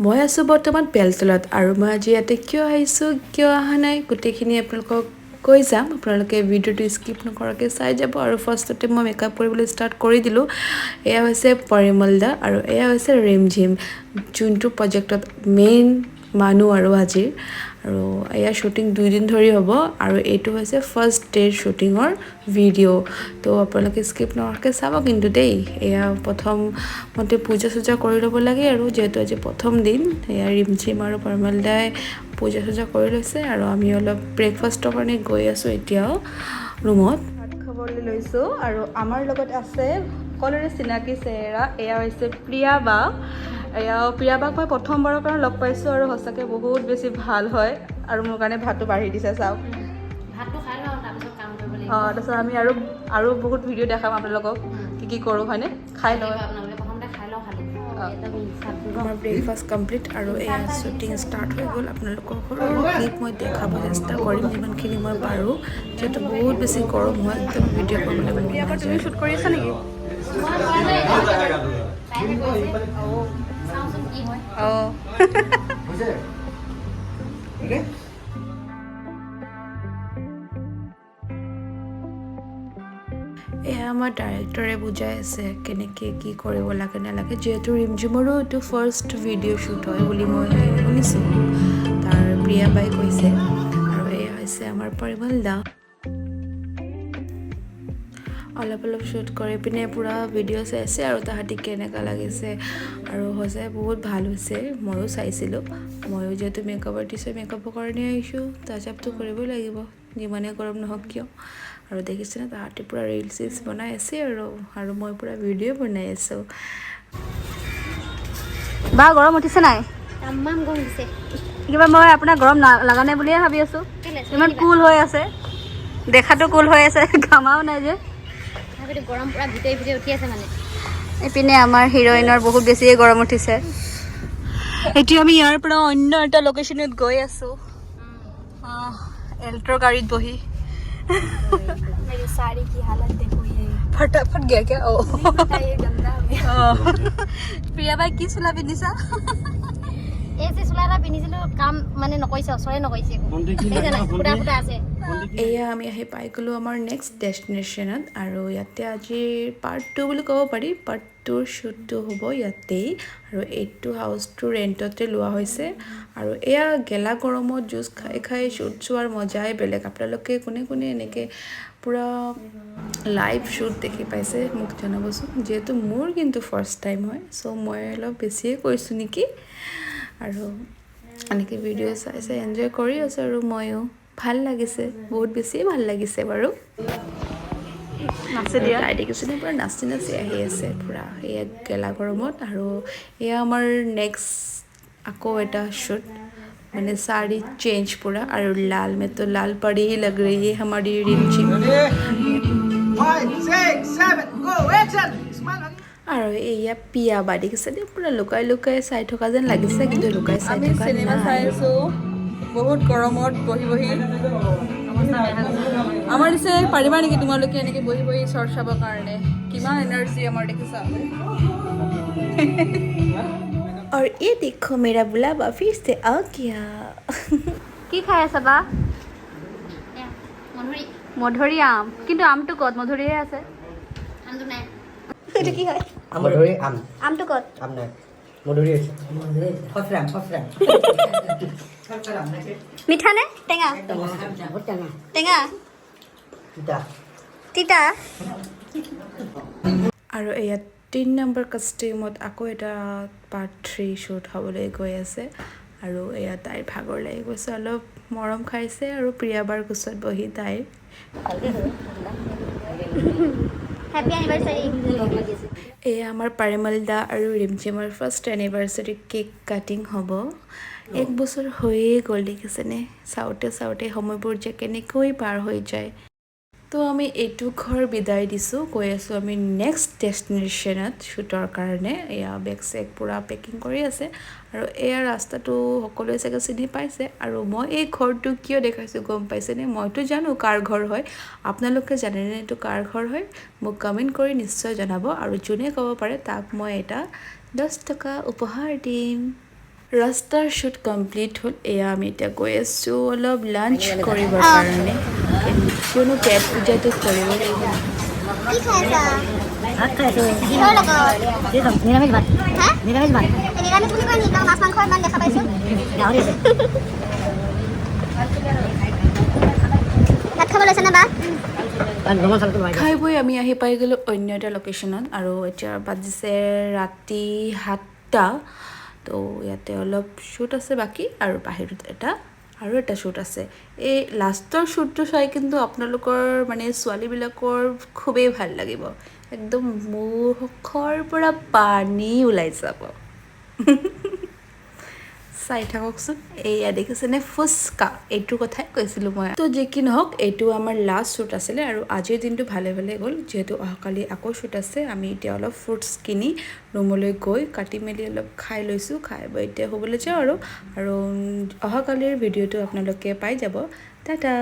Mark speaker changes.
Speaker 1: মই আছোঁ বৰ্তমান বেলতলত আৰু মই আজি ইয়াতে কিয় আহিছোঁ কিয় অহা নাই গোটেইখিনি আপোনালোকক কৈ যাম আপোনালোকে ভিডিঅ'টো স্কিপ নকৰাকৈ চাই যাব আৰু ফাৰ্ষ্টতে মই মেকআপ কৰিবলৈ ষ্টাৰ্ট কৰি দিলোঁ এয়া হৈছে পৰিমল দা আৰু এয়া হৈছে ৰিমঝিম যোনটো প্ৰজেক্টত মেইন মানুহ আৰু আজিৰ আৰু এয়া শ্বুটিং 2 দিন ধৰি হ'ব আৰু এইটো হৈছে ফাৰ্ষ্ট ডেৰ শ্বুটিঙৰ ভিডিঅ' তো আপোনালোকে স্কিপ নকৰাকৈ চাব কিন্তু দেই এয়া প্ৰথমতে পূজা চূজা কৰি ল'ব লাগে আৰু যিহেতু আজি প্ৰথম দিন এয়া ৰিমঝিম আৰু পৰিমল দাই পূজা চূজা কৰি লৈছে আৰু আমি অলপ ব্ৰেকফাষ্টৰ কাৰণে গৈ আছোঁ এতিয়াও ৰুমত ভাত খাবলৈ লৈছোঁ আৰু আমাৰ লগত আছে সকলোৰে চিনাকি চেহেৰা এয়া হৈছে প্ৰিয়া বা এয়া প্ৰিয়া বাক মই প্ৰথমবাৰৰ কাৰণে লগ পাইছোঁ আৰু সঁচাকৈ বহুত বেছি ভাল হয় আৰু মোৰ কাৰণে ভাতটো বাঢ়ি দিছে চাওক
Speaker 2: ভাতটো খাই লওঁ তাৰপিছত কাম কৰিব লাগিব
Speaker 1: তাৰপিছত আমি আৰু বহুত ভিডিঅ' দেখাম আপোনালোকক কি কৰোঁ হয়নে খাই লওঁ
Speaker 2: আপোনালোকে প্ৰথমতে খাই লওঁ খালি
Speaker 1: আমাৰ ব্ৰেকফাষ্ট কমপ্লিট আৰু এয়া শ্বুটিং ষ্টাৰ্ট হৈ গ'ল আপোনালোকৰ সৰু ক্লিপ মই দেখাব চেষ্টা কৰিম যিমানখিনি মই পাৰোঁ যিহেতু বহুত বেছি গৰম হয় একদম ভিডিঅ' কৰিবলৈ মন নাযায় তুমি শ্বুট কৰি আছা নেকি
Speaker 2: চাওঁচোন কি হয়
Speaker 1: অঁ এয়া আমাৰ ডাইৰেক্টৰে বুজাই আছে কেনেকৈ কি কৰিব লাগে নালাগে যিহেতু ৰিমঝিমৰো এইটো ফাৰ্ষ্ট ভিডিঅ' শ্বুট হয় বুলি মই শুনিছোঁ তাৰ প্ৰিয়া বাই কৈছে আৰু এয়া হৈছে আমাৰ পৰিমল দা অলপ শ্বুট কৰি পিনে পূৰা ভিডিঅ' চাইছে আৰু তাহাঁতি কেনেকুৱা লাগিছে আৰু সঁচাই বহুত ভাল হৈছে ময়ো চাইছিলোঁ ময়ো যিহেতু মেকআপ আৰ্টিষ্ট মেকআপৰ কাৰণে আহিছোঁ টাচআপটো কৰিবই লাগিব যিমানে গৰম নহওক কিয় আৰু দেখিছেনে তাহাঁতি পূৰা ৰিলছ বনাই আছে আৰু মই পূৰা ভিডিঅ' বনাই আছোঁ বা গৰম উঠিছে নাই
Speaker 2: তামাম গৰম দিছে
Speaker 1: কিবা মই আপোনাৰ গৰম লগা নাই বুলিয়ে ভাবি আছোঁ ইমান কুল হৈ আছে দেখাটো কুল হৈ আছে ঘামাও নাই যে
Speaker 2: গৰম পুৰা ভিতৰি উঠি আছে মানে
Speaker 1: এইপিনে আমাৰ হিৰইনৰ বহুত বেছিয়ে গৰম উঠিছে এতিয়া আমি ইয়াৰ পৰা অন্য এটা লোকেশ্যনত গৈ আছোঁ এল্ট্ৰ গাড়ীত বহি
Speaker 2: मेरी साड़ी की हालत देखो ये
Speaker 1: फटाफट गया क्या ओ
Speaker 2: ये गंदा
Speaker 1: प्रिया भाई কি চোলা পিন্ধিছা
Speaker 2: এই যে চোলাটা পিন্ধিছিলো কাম মানে নকৰিছে অচৰে নকৰিছে ফুটা ফুটা আছে
Speaker 1: এয়া আমি আহি পাই গ'লোঁ আমাৰ নেক্সট ডেষ্টিনেশ্যনত আৰু ইয়াতে আজিৰ পাৰ্ট 2 বুলি ক'ব পাৰি পাৰ্ট 2ৰ শ্বুটটো হ'ব ইয়াতেই আৰু এইটো হাউচটো ৰেণ্টতে লোৱা হৈছে আৰু এয়া গেলা গৰমত জুচ খাই খাই শ্বুট চোৱাৰ মজাই বেলেগ আপোনালোকে কোনে কোনে এনেকৈ পূৰা লাইভ শ্বুট দেখি পাইছে মোক জনাবচোন যিহেতু মোৰ কিন্তু ফাৰ্ষ্ট টাইম হয় চ' মই অলপ বেছিয়ে কৰিছোঁ নেকি আৰু এনেকৈ ভিডিঅ' চাই চাই এনজয় কৰি আছোঁ আৰু ময়ো ভাল লাগিছে বহুত বেছিয়ে ভাল লাগিছে বাৰু নাচি দিয়া তাই দেখিছেনে পূৰা নাচি নাচি আহি আছে পূৰা এয়া গেলা গৰমত আৰু এয়া আমাৰ নেক্সট আকৌ এটা শ্বুট मैंने साड़ी चेंज पूरा और लाल में तो लाल पड़ी ही लग रही है हमारी रिमझिम আৰু এয়া পিয়া বা দেখিছে দেই পূৰা লুকাই লুকাই চাই থকা যেন লাগিছে কিন্তু লুকাই চাই থকা
Speaker 3: চিনেমা চাই আছোঁ বহুত গৰমত বহি বহি আমাৰ নিচে পাৰিবা নেকি তোমালোকে এনেকৈ বহি বহি শ্বৰ্ট চাবৰ কাৰণে কিমান এনাৰ্জি আমাৰ দেখিছা
Speaker 1: और ये देखो मेरा बुलावा फिर से आ गया কি খাই আছা বা মধুৰি আম কিন্তু আমটো ক'ত মধুৰিহে আছে
Speaker 2: আমটো নাই
Speaker 1: এইটো কি হয়
Speaker 4: মধুৰি আম
Speaker 1: আমটো ক'ত
Speaker 4: আম নাই মধুৰি আছে ফফৰাম
Speaker 1: মিঠা নে টেঙা টেঙা
Speaker 4: তিতা
Speaker 1: তিতা আৰু ইয়াত 3 নম্বৰ কাষ্টিউমত আকৌ এটা পাৰ্ট 3 শ্বুট হ'বলৈ গৈ আছে আৰু এয়া তাইৰ ভাগৰ লাগি গৈছে অলপ মৰম খাইছে আৰু প্ৰিয়াবাৰ কোচত বহি তাইৰ
Speaker 2: হেপী এনিভাৰ্চাৰী
Speaker 1: এয়া আমাৰ পৰিমল দা আৰু ৰিমঝিমৰ ফাৰ্ষ্ট এনিভাৰ্চাৰী কেক কাটিং হ'ব 1 বছৰ হৈয়ে গ'ল দেখিছেনে চাওঁতে চাওঁতে সময়বোৰ যে কেনেকৈ পাৰ হৈ যায় তো আমি এইটো ঘৰ বিদায় দিছোঁ গৈ আছোঁ আমি নেক্সট ডেষ্টিনেশ্যনত শ্বুটৰ কাৰণে এয়া বেগ চেগ পূৰা পেকিং কৰি আছে আৰু এয়া ৰাস্তাটো সকলোৱে চাগে চিনি পাইছে আৰু মই এই ঘৰটো কিয় দেখাইছোঁ গম পাইছেনে মইতো জানো কাৰ ঘৰ হয় আপোনালোকে জানেনে এইটো কাৰ ঘৰ হয় মোক কমেণ্ট কৰি নিশ্চয় জনাব আৰু যোনে ক'ব পাৰে তাক মই এটা 10 টকা উপহাৰ দিম ৰাস্তাৰ শ্বুট কমপ্লিট হ'ল এয়া আমি এতিয়া গৈ আছোঁ অলপ লাঞ্চ কৰিবৰ কাৰণে কিয়নো পেট পূজাটো কৰিব লাগিব
Speaker 2: কি খাইছা
Speaker 4: ভাত খাইছোঁ
Speaker 2: কিহৰ লগত
Speaker 4: নিৰামিষ ভাত
Speaker 2: হা
Speaker 4: নিৰামিষ ভাত
Speaker 2: নিৰামিষ বুলি কয় নেকি মাছ মাংস ইমান দেখা পাইছোঁ
Speaker 4: গাহৰি আছে
Speaker 2: ভাত খাব লৈছে নে বা
Speaker 4: গৰমৰ চালটো লগাই
Speaker 1: খাই বৈ আমি আহি পাই গ'লোঁ অন্য এটা লোকেশ্যনত আৰু এতিয়া বাজিছে ৰাতি 7টা তো ইয়াতে অলপ শ্বুট আছে বাকী আৰু বাহিৰত আৰু এটা শ্বুট আছে এই লাষ্টৰ শ্বুটটো চাই কিন্তু আপোনালোকৰ মানে ছোৱালীবিলাকৰ খুবেই ভাল লাগিব একদম মুখৰ পৰা পানী ওলাই যাব চাই থাককচোন এয়া দেখিছেনে ফুচকা এইটোৰ কথাই কৈছিলোঁ মই তো যি কি নহওক এইটো আমাৰ লাষ্ট শ্বুট আছিলে আৰু আজিৰ দিনটো ভালে ভালে গ'ল যিহেতু অহাকালি আকৌ শ্বুট আছে আমি এতিয়া অলপ ফ্ৰুটছ কিনি ৰুমলৈ গৈ কাটি মেলি অলপ খাই লৈছোঁ খাই বৈ এতিয়া শুবলৈ যাওঁ আৰু অহাকালিৰ ভিডিঅ'টো আপোনালোকে পাই যাব টাটা